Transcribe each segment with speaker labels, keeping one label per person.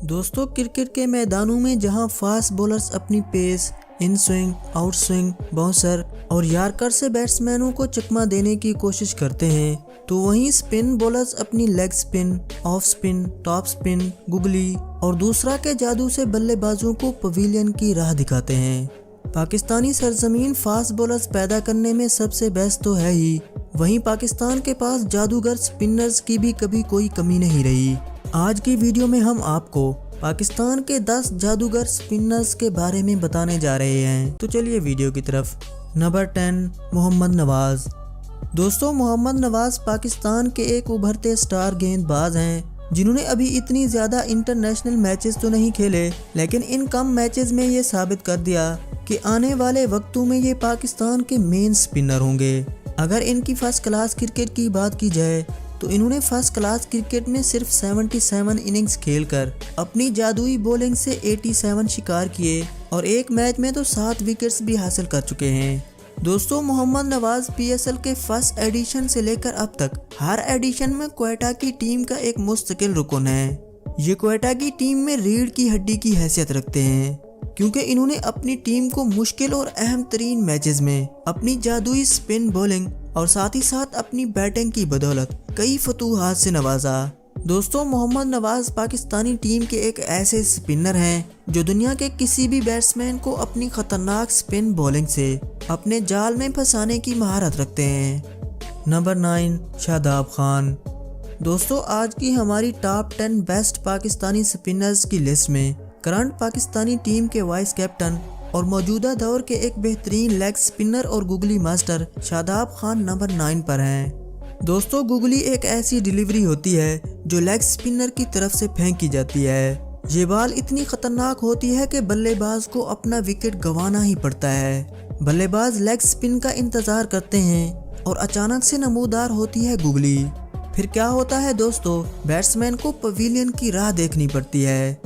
Speaker 1: दोस्तों, क्रिकेट के मैदानों में जहां फास्ट बॉलर्स अपनी pace, in swing, out swing, bouncer और यॉर्कर से बैट्समैनों को चकमा देने की कोशिश करते हैं, तो वहीं स्पिन बॉलर्स अपनी leg spin, off spin, top spin, googly और दूसरा के जादू से बल्लेबाजों को पवेलियन की राह दिखाते हैं। पाकिस्तानी सरजमीन फास्ट बॉलर्स पैदा करने में सबसे बेस्ट तो है ही, वहीं पाकिस्तान के पास जादूगर स्पिनर्स की भी कभी कोई कमी नहीं रही। आज की वीडियो में हम आपको पाकिस्तान के 10 जादूगर स्पिनर्स के बारे में बताने जा रहे हैं, तो चलिए वीडियो की तरफ। नंबर 10, मोहम्मद नवाज। दोस्तों, मोहम्मद नवाज पाकिस्तान के एक उभरते स्टार गेंदबाज हैं, जिन्होंने अभी इतनी ज़्यादा इंटरनेशनल मैचेस तो नहीं खेले, लेकिन इन कम मैचेस में ये साबित कर दिया कि आने वाले वक्तों में ये पाकिस्तान के मेन स्पिनर होंगे। अगर इनकी फर्स्ट क्लास क्रिकेट की बात की जाए तो इन्होंने फर्स्ट क्लास क्रिकेट में सिर्फ 77 इनिंग्स खेलकर अपनी जादुई बॉलिंग से 87 शिकार किए और एक मैच में तो 7 विकेट्स भी हासिल कर चुके हैं। दोस्तों, मोहम्मद नवाज PSL के फर्स्ट एडिशन से लेकर अब तक हर एडिशन में क्वेटा की टीम का एक मुस्तकिल रुकन है। ये क्वेटा की टीम में रीढ़ की हड्डी की हैसियत रखते हैं, क्योंकि इन्होंने अपनी टीम को मुश्किल और अहम तरीन मैचेस में अपनी जादुई स्पिन बॉलिंग और साथ ही साथ अपनी बैटिंग की बदौलत कई फतूहात से नवाजा। दोस्तों, मोहम्मद नवाज पाकिस्तानी टीम के एक ऐसे स्पिनर हैं जो दुनिया के किसी भी बैट्समैन को अपनी खतरनाक स्पिन बॉलिंग से अपने जाल में फंसाने की महारत रखते हैं। नंबर 9, शादाब खान। दोस्तों, आज की हमारी टॉप 10 बेस्ट पाकिस्तानी स्पिनर्स की लिस्ट में करंट पाकिस्तानी टीम के वाइस कैप्टन और मौजूदा दौर के एक बेहतरीन लेग स्पिनर और googly master Shadab Khan number 9 पर हैं। दोस्तों, गुगली एक ऐसी डिलीवरी होती है जो लेग स्पिनर की तरफ से फेंकी जाती है। ये बॉल इतनी खतरनाक होती है कि बल्लेबाज को अपना विकेट गंवाना ही पड़ता है। बल्लेबाज लेग स्पिन का इंतजार करते हैं और अचानक से नमूदार होती है गुगली। फिर क्या होता है दोस्तों, बैट्समैन को पवेलियन की राह देखनी पड़ती है।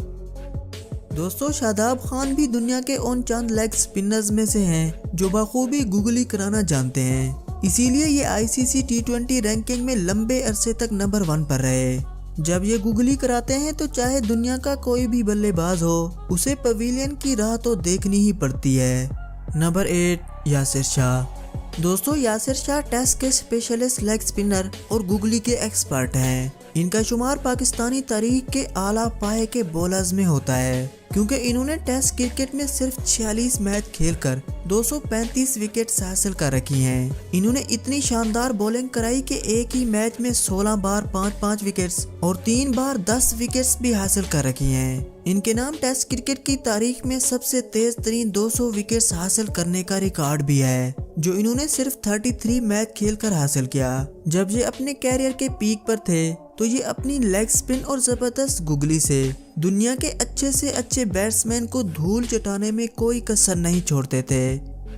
Speaker 1: दोस्तों, शादाब खान भी दुनिया के उन चंद लेग स्पिनर्स में से हैं जो बखूबी गुगली कराना जानते हैं। इसीलिए ये ICC T20 रैंकिंग में लंबे अरसे तक नंबर 1 पर रहे। जब ये गुगली कराते हैं तो चाहे दुनिया का कोई भी बल्लेबाज हो, उसे पवेलियन की राह तो देखनी ही पड़ती है। नंबर 8, यासिर शाह। दोस्तों, यासिर शाह टेस्ट के स्पेशलिस्ट लेग स्पिनर और गुगली के एक्सपर्ट हैं। इनका शुमार पाकिस्तानी तारीख के आला पाए के बॉलर्स में होता है, क्योंकि इन्होंने टेस्ट क्रिकेट में सिर्फ 46 मैच खेलकर 235 विकेट्स हासिल कर रखी हैं। इन्होंने इतनी शानदार बॉलिंग कराई कि एक ही मैच में 16 बार 5-5 विकेट्स और 3 बार 10 विकेट्स भी हासिल कर रखी हैं। इनके नाम टेस्ट क्रिकेट की तारीख में सबसे तेज तरीन 200 विकेट्स हासिल करने का रिकॉर्ड भी है, जो इन्होंने सिर्फ 33 मैच खेलकर हासिल किया। जब ये अपने कैरियर के पीक पर थे तो ये अपनी लेग स्पिन और जबरदस्त गुगली से दुनिया के अच्छे से अच्छे बैट्समैन को धूल चटाने में कोई कसर नहीं छोड़ते थे।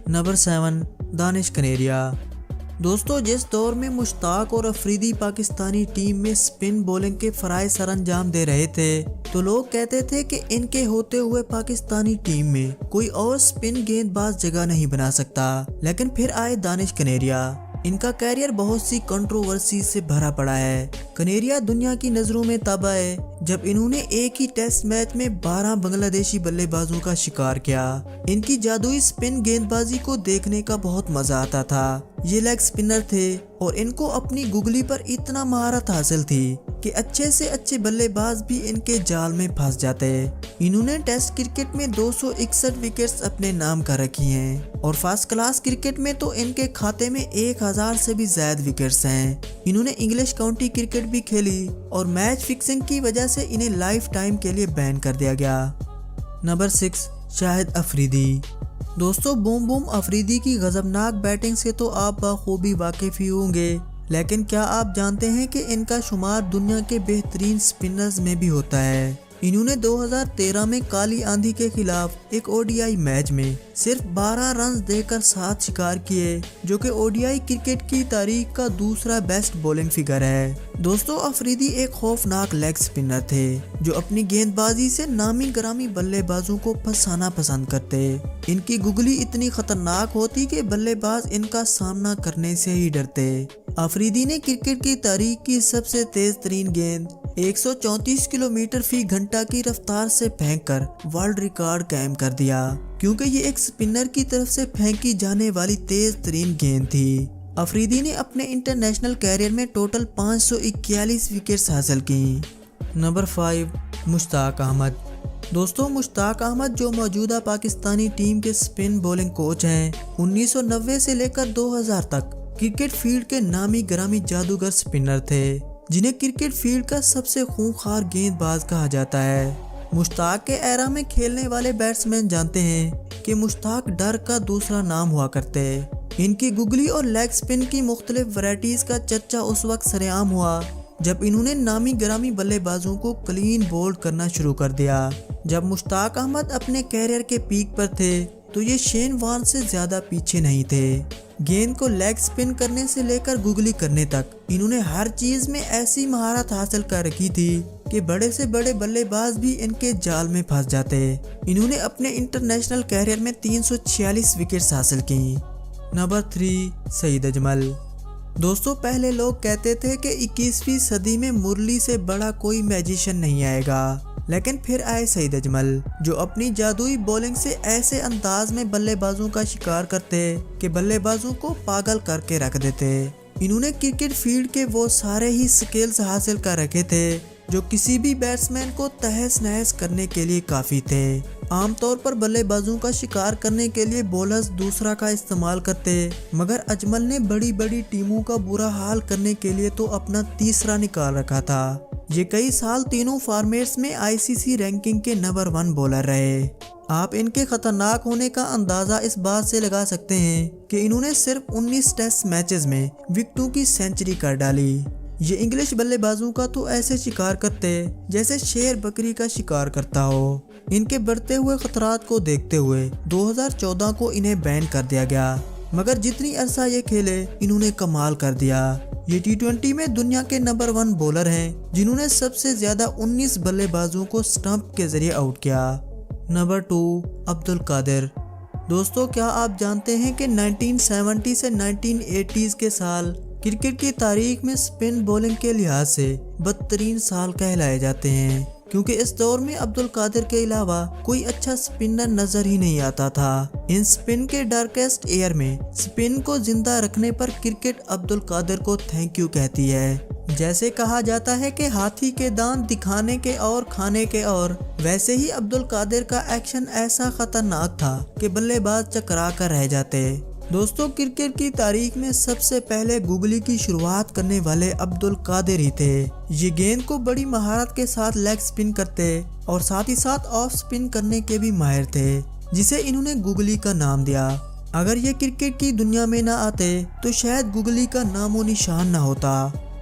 Speaker 1: नंबर 7, दानिश कनेरिया। दोस्तों, जिस दौर में मुश्ताक और अफरीदी पाकिस्तानी टीम में स्पिन बॉलिंग के फराइज सरंजाम दे रहे थे, तो लोग कहते थे कि इनके होते हुए पाकिस्तानी टीम में कोई और स्पिन गेंदबाज जगह नहीं बना सकता। लेकिन फिर आए दानिश कनेरिया। इनका कैरियर बहुत सी कंट्रोवर्सी से भरा पड़ा है। कनेरिया दुनिया की नज़रों में तब आए जब इन्होंने एक ही टेस्ट मैच में 12 बांग्लादेशी बल्लेबाजों का शिकार किया। इनकी जादुई स्पिन गेंदबाजी को देखने का बहुत मजा आता था। ये लेग स्पिनर थे और इनको अपनी गुगली पर इतना महारत हासिल थी कि अच्छे से अच्छे बल्लेबाज भी इनके जाल में फंस जाते। इन्होंने टेस्ट क्रिकेट में 261 विकेट्स अपने नाम कर रखी हैं और फर्स्ट क्लास क्रिकेट में तो इनके खाते में 1000 से भी ज्यादा विकेट्स हैं। इन्होंने इंग्लिश काउंटी क्रिकेट भी खेली और मैच फिक्सिंग की वजह से इन्हें लाइफ टाइम के लिए बैन कर दिया गया। नंबर 6, शाहिद अफरीदी। दोस्तों, बूम बूम अफरीदी की गजबनाक बैटिंग से तो आप बखूबी वाकिफ ही होंगे, लेकिन क्या आप जानते हैं कि इनका शुमार दुनिया के बेहतरीन स्पिनर्स में भी होता है। इन्होंने 2013 में काली आंधी के खिलाफ एक ODI मैच में सिर्फ 12 रन देकर 7 शिकार किए, जो कि ODI क्रिकेट की तारीख का दूसरा बेस्ट बॉलिंग फिगर है। दोस्तों, अफरीदी एक खौफनाक लेग स्पिनर थे जो अपनी गेंदबाजी से नामी ग्रामी बल्लेबाजों को फंसाना पसंद करते। इनकी गुगली इतनी खतरनाक होती कि बल्लेबाज इनका सामना करने से ही डरते। अफरीदी ने क्रिकेट की तारीख की सबसे तेज तरीन गेंद 134 किलोमीटर फी घंटा की रफ्तार से फेंककर वर्ल्ड रिकॉर्ड कायम कर दिया, क्योंकि ये एक स्पिनर की तरफ से फेंकी जाने वाली तेज तरीन गेंद थी। अफरीदी ने अपने इंटरनेशनल कैरियर में टोटल 541 विकेट्स हासिल की। नंबर 5, मुश्ताक अहमद। दोस्तों, मुश्ताक अहमद जो मौजूदा पाकिस्तानी टीम के स्पिन बॉलिंग कोच हैं, 1990 से लेकर 2000 तक क्रिकेट फील्ड के नामी ग्रामी जादूगर स्पिनर थे, जिन्हें क्रिकेट फील्ड का सबसे खूंखार गेंदबाज कहा जाता है। मुश्ताक के एरा में खेलने वाले बैट्समैन जानते हैं कि मुश्ताक डर का दूसरा नाम हुआ करते। इनकी गुगली और लेग स्पिन की मुख्तलिफ वैरायटीज का चर्चा उस वक्त सरेआम हुआ जब इन्होंने नामी ग्रामी बल्लेबाजों को क्लीन बोल्ड करना शुरू कर दिया। जब मुश्ताक अहमद अपने कैरियर के पीक पर थे तो ये शेन वॉर्न से ज्यादा पीछे नहीं थे। गेंद को लेग स्पिन करने से लेकर गुगली करने तक इन्होंने हर चीज में ऐसी महारत हासिल कर रखी थी कि बड़े से बड़े बल्लेबाज भी इनके जाल में फंस जाते। इन्होंने अपने इंटरनेशनल कैरियर में 346 विकेट्स हासिल की। नंबर 3, सईद अजमल। दोस्तों, पहले लोग कहते थे कि 21वीं सदी में मुरली से बड़ा कोई मैजिशियन नहीं आएगा, लेकिन फिर आए सईद अजमल, जो अपनी जादुई बॉलिंग से ऐसे अंदाज में बल्लेबाजों का शिकार करते कि बल्लेबाजों को पागल करके रख देते। इन्होंने क्रिकेट फील्ड के वो सारे ही स्किल्स हासिल कर रखे थे जो किसी भी बैट्समैन को तहस नहस करने के लिए काफ़ी थे। आमतौर पर बल्लेबाजों का शिकार करने के लिए बॉलर्स दूसरा का इस्तेमाल करते, मगर अजमल ने बड़ी बड़ी टीमों का बुरा हाल करने के लिए तो अपना तीसरा निकाल रखा था। ये कई साल तीनों फॉर्मेट्स में आईसीसी रैंकिंग के नंबर 1 बॉलर रहे। आप इनके खतरनाक होने का अंदाज़ा इस बात से लगा सकते हैं कि इन्होंने सिर्फ 19 टेस्ट मैचेस में विकेटों की सेंचुरी कर डाली। ये इंग्लिश बल्लेबाजों का तो ऐसे शिकार करते जैसे शेर बकरी का शिकार करता हो। इनके बढ़ते हुए खतरात को देखते हुए 2014 को इन्हें बैन कर दिया गया, मगर जितनी अरसा ये खेले इन्होंने कमाल कर दिया। ये T20 में दुनिया के नंबर 1 बॉलर हैं, जिन्होंने सबसे ज्यादा 19 बल्लेबाजों को स्टंप के जरिए आउट किया। नंबर 2, अब्दुल कादिर। दोस्तों, क्या आप जानते हैं कि 1970 से 1980s के साल क्रिकेट की तारीख में स्पिन बॉलिंग के लिहाज से बदतरीन साल कहलाए जाते हैं, क्योंकि इस दौर में अब्दुल कादिर के अलावा कोई अच्छा स्पिनर नजर ही नहीं आता था। इन स्पिन के डार्केस्ट एयर में स्पिन को जिंदा रखने पर क्रिकेट अब्दुल कादिर को थैंक यू कहती है। जैसे कहा जाता है कि हाथी के दांत दिखाने के और खाने के और, वैसे ही अब्दुल कादिर का एक्शन ऐसा खतरनाक था कि बल्लेबाज चकरा कर रह जाते। दोस्तों, क्रिकेट की तारीख में सबसे पहले गुगली की शुरुआत करने वाले अब्दुल कादिर ही थे। ये गेंद को बड़ी महारत के साथ लेग स्पिन करते और साथ ही साथ ऑफ स्पिन करने के भी माहिर थे, जिसे इन्होंने गुगली का नाम दिया। अगर ये क्रिकेट की दुनिया में ना आते तो शायद गुगली का नामो निशान ना होता।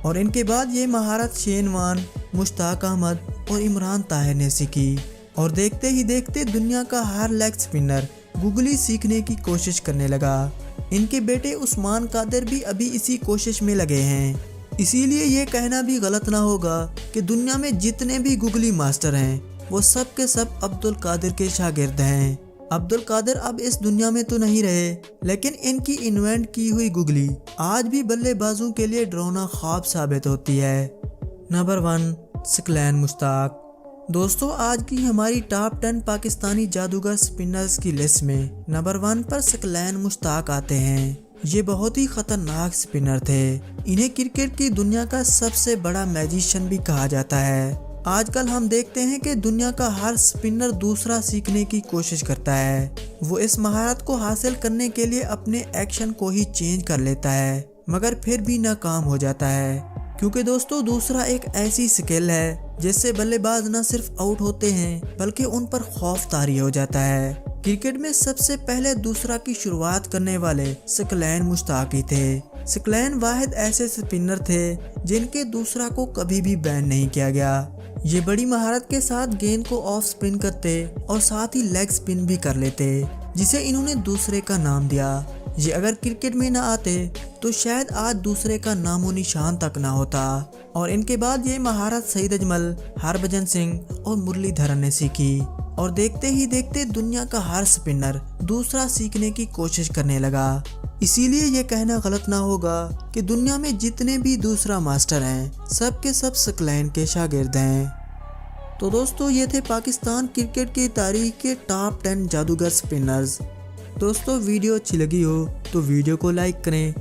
Speaker 1: और इनके बाद ये महारत शेन वॉर्न, मुश्ताक अहमद और इमरान ताहिर ने सीखी, और देखते ही देखते दुनिया का हर लेग स्पिनर गुगली सीखने की कोशिश करने लगा। इनके बेटे उस्मान कादिर भी अभी इसी कोशिश में लगे हैं। इसीलिए ये कहना भी गलत ना होगा कि दुनिया में जितने भी गुगली मास्टर हैं वो सब के सब अब्दुल कादिर के शागिर्द हैं। अब्दुल कादिर अब इस दुनिया में तो नहीं रहे, लेकिन इनकी इन्वेंट की हुई गुगली आज भी बल्लेबाजों के लिए डरावना ख्वाब साबित होती है। नंबर 1, सकलैन मुश्ताक। दोस्तों, आज की हमारी टॉप 10 पाकिस्तानी जादूगर स्पिनर्स की लिस्ट में नंबर 1 पर सकलैन मुश्ताक आते हैं। ये बहुत ही खतरनाक स्पिनर थे। इन्हें क्रिकेट की दुनिया का सबसे बड़ा मैजिशियन भी कहा जाता है। आजकल हम देखते हैं कि दुनिया का हर स्पिनर दूसरा सीखने की कोशिश करता है। वो इस महारत को हासिल करने के लिए अपने एक्शन को ही चेंज कर लेता है, मगर फिर भी नाकाम हो जाता है, क्योंकि दोस्तों दूसरा एक ऐसी स्किल है जिससे बल्लेबाज न सिर्फ आउट होते हैं बल्कि उन पर खौफ तारी हो जाता है। क्रिकेट में सबसे पहले दूसरा की शुरुआत करने वाले सकलैन मुश्ताक ही थे। सकलैन वाहिद ऐसे स्पिनर थे जिनके दूसरा को कभी भी बैन नहीं किया गया। ये बड़ी महारत के साथ गेंद को ऑफ स्पिन करते और साथ ही लेग स्पिन भी कर लेते, जिसे इन्होंने दूसरे का नाम दिया। ये अगर क्रिकेट में ना आते तो शायद आज दूसरे का नामो निशान तक ना होता। और इनके बाद ये महारत सईद अजमल, हरभजन सिंह और मुरलीधरन ने सीखी, और देखते ही देखते दुनिया का हर स्पिनर दूसरा सीखने की कोशिश करने लगा। इसीलिए ये कहना गलत ना होगा कि दुनिया में जितने भी दूसरा मास्टर हैं सब के सब सकलैन के शागिर्द हैं। तो दोस्तों ये थे पाकिस्तान क्रिकेट की तारीख के टॉप 10 जादूगर स्पिनर्स। दोस्तों वीडियो अच्छी लगी हो तो वीडियो को लाइक करें,